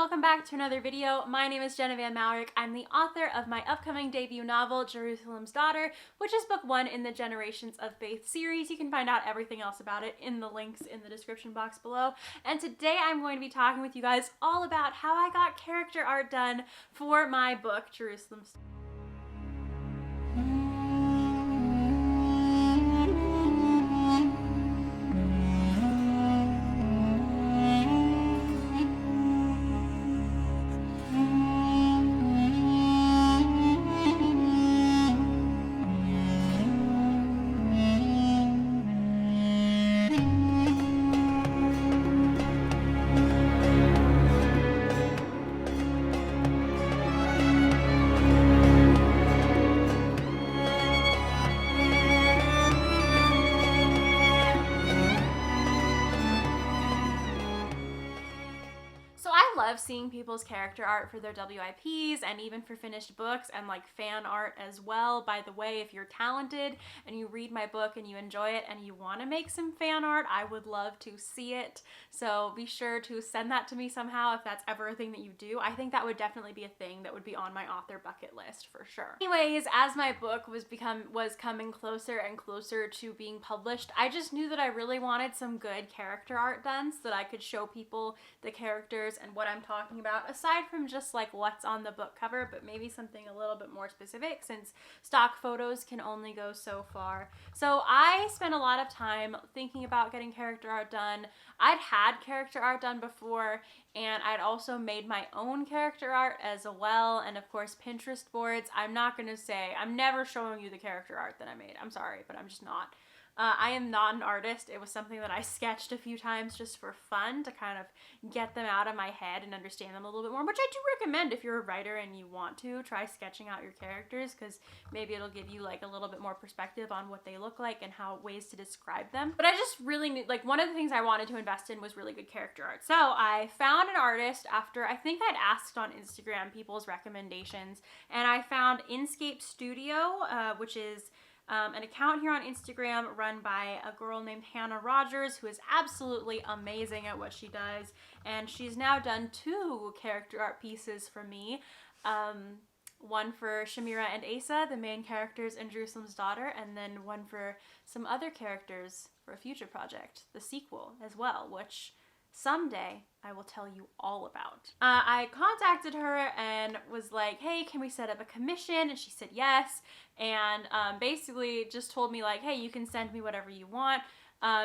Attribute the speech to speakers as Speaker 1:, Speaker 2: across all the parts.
Speaker 1: welcome back to another video. My name is Jenna Van Mourik. I'm the author of my upcoming debut novel, Jerusalem's Daughter, which is book 1 in the Generations of Faith series. You can find out everything else about it in the links in the description box below. And today I'm going to be talking with you guys all about how I got character art done for my book, Jerusalem's Daughter. Love seeing people's character art for their WIPs and even for finished books and like fan art as well. By the way, if you're talented and you read my book and you enjoy it and you want to make some fan art, I would love to see it. So be sure to send that to me somehow if that's ever a thing that you do. I think that would definitely be a thing that would be on my author bucket list for sure. Anyways, as my book was coming closer and closer to being published, I just knew that I really wanted some good character art done so that I could show people the characters and what I'm talking about, aside from just like what's on the book cover, but maybe something a little bit more specific since stock photos can only go so far. So I spent a lot of time thinking about getting character art done. I'd had character art done before, and I'd also made my own character art as well, and of course Pinterest boards. I'm never showing you the character art that I made. I'm sorry, but I'm just not. I am not an artist. It was something that I sketched a few times just for fun to kind of get them out of my head and understand them a little bit more, which I do recommend if you're a writer and you want to try sketching out your characters, because maybe it'll give you like a little bit more perspective on what they look like and how ways to describe them. But I just really need, like, one of the things I wanted to invest in was really good character art. So I found an artist after I think I'd asked on Instagram people's recommendations, and I found Inscape Studio, which is an account here on Instagram run by a girl named Hannah Rogers, who is absolutely amazing at what she does, and she's now done 2 character art pieces for me. One for Shamira and Asa, the main characters in Jerusalem's Daughter, and then one for some other characters for a future project, the sequel as well, which someday I will tell you all about. I contacted her and was like, hey, can we set up a commission? And she said yes, and basically just told me like, hey, you can send me whatever you want.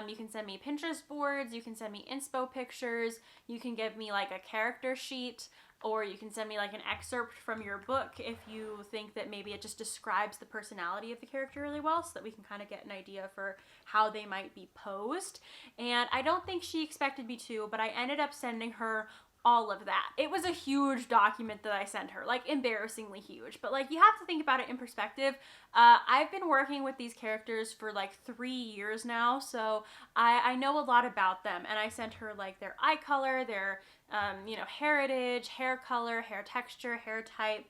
Speaker 1: You can send me Pinterest boards, you can send me inspo pictures, you can give me like a character sheet, or you can send me like an excerpt from your book if you think that maybe it just describes the personality of the character really well, so that we can kind of get an idea for how they might be posed. And I don't think she expected me to, but I ended up sending her all of that. It was a huge document that I sent her, like embarrassingly huge, but like you have to think about it in perspective. I've been working with these characters for like 3 years now, so I know a lot about them, and I sent her like their eye color, their heritage, hair color, hair texture, hair type,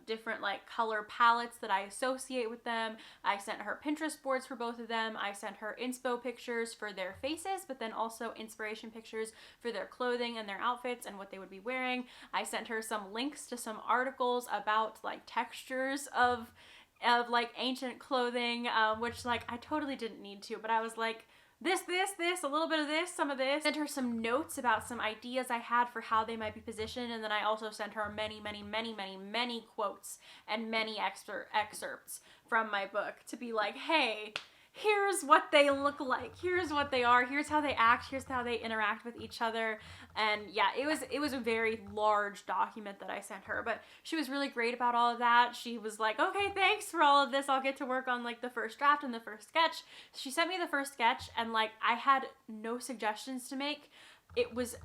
Speaker 1: different like color palettes that I associate with them. I sent her Pinterest boards for both of them. I sent her inspo pictures for their faces, but then also inspiration pictures for their clothing and their outfits and what they would be wearing. I sent her some links to some articles about like textures of like ancient clothing, which like I totally didn't need to, but I was like, this, a little bit of this, some of this. Sent her some notes about some ideas I had for how they might be positioned, and then I also sent her many quotes and many excerpts from my book to be like, hey, here's what they look like, here's what they are, here's how they act, here's how they interact with each other. And yeah, it was a very large document that I sent her, but she was really great about all of that. She was like, okay, thanks for all of this, I'll get to work on like the first draft and the first sketch. She sent me the first sketch, and like I had no suggestions to make. It was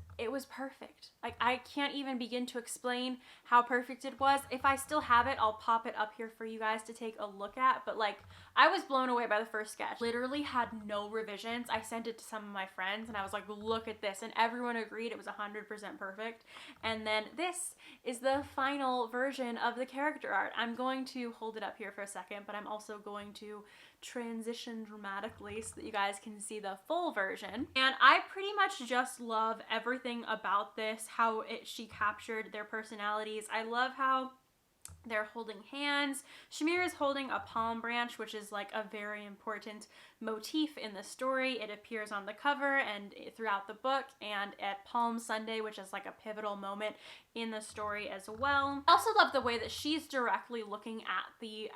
Speaker 1: perfect. Like I can't even begin to explain how perfect it was. If I still have it, I'll pop it up here for you guys to take a look at, but like I was blown away by the first sketch. Literally had no revisions. I sent it to some of my friends and I was like, look at this, and everyone agreed it was 100% perfect. And then this is the final version of the character art. I'm going to hold it up here for a second, but I'm also going to transition dramatically so that you guys can see the full version. And I pretty much just love everything about this, how she captured their personalities. I love how they're holding hands. Shamira's holding a palm branch, which is like a very important motif in the story. It appears on the cover and throughout the book, and at Palm Sunday, which is like a pivotal moment in the story as well. I also love the way that she's directly looking at the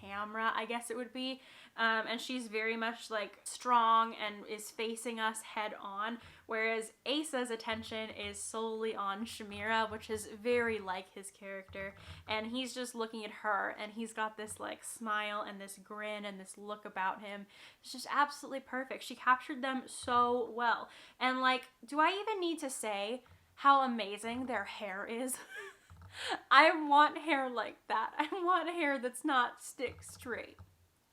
Speaker 1: camera, I guess it would be, and she's very much like strong and is facing us head on, whereas Asa's attention is solely on Shamira, which is very like his character, and he's just looking at her, and he's got this like smile and this grin and this look about him. It's just absolutely perfect. She captured them so well, and like, do I even need to say how amazing their hair is? I want hair like that. I want hair that's not stick straight.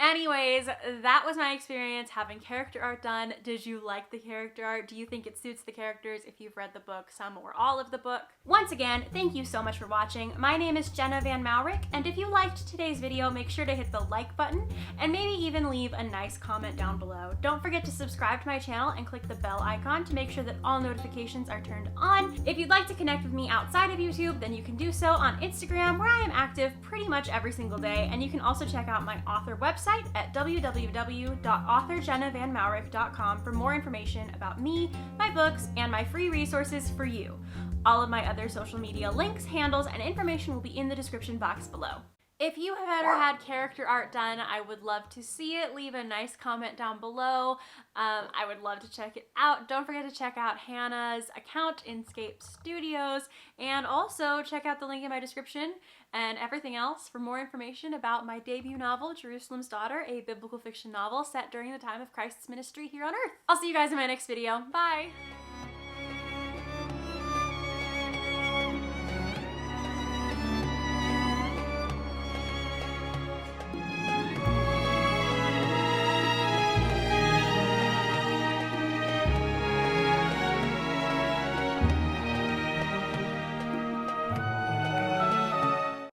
Speaker 1: Anyways, that was my experience having character art done. Did you like the character art? Do you think it suits the characters if you've read the book, some or all of the book? Once again, thank you so much for watching. My name is Jenna Van Mourik, and if you liked today's video, make sure to hit the like button and maybe even leave a nice comment down below. Don't forget to subscribe to my channel and click the bell icon to make sure that all notifications are turned on. If you'd like to connect with me outside of YouTube, then you can do so on Instagram, where I am active pretty much every single day, and you can also check out my author website at www.authorjennavanmourik.com for more information about me, my books, and my free resources for you. All of my other social media links, handles, and information will be in the description box below. If you have ever had character art done, I would love to see it. Leave a nice comment down below. I would love to check it out. Don't forget to check out Hannah's account, Inscape Studios, and also check out the link in my description and everything else for more information about my debut novel, Jerusalem's Daughter, a biblical fiction novel set during the time of Christ's ministry here on Earth. I'll see you guys in my next video. Bye!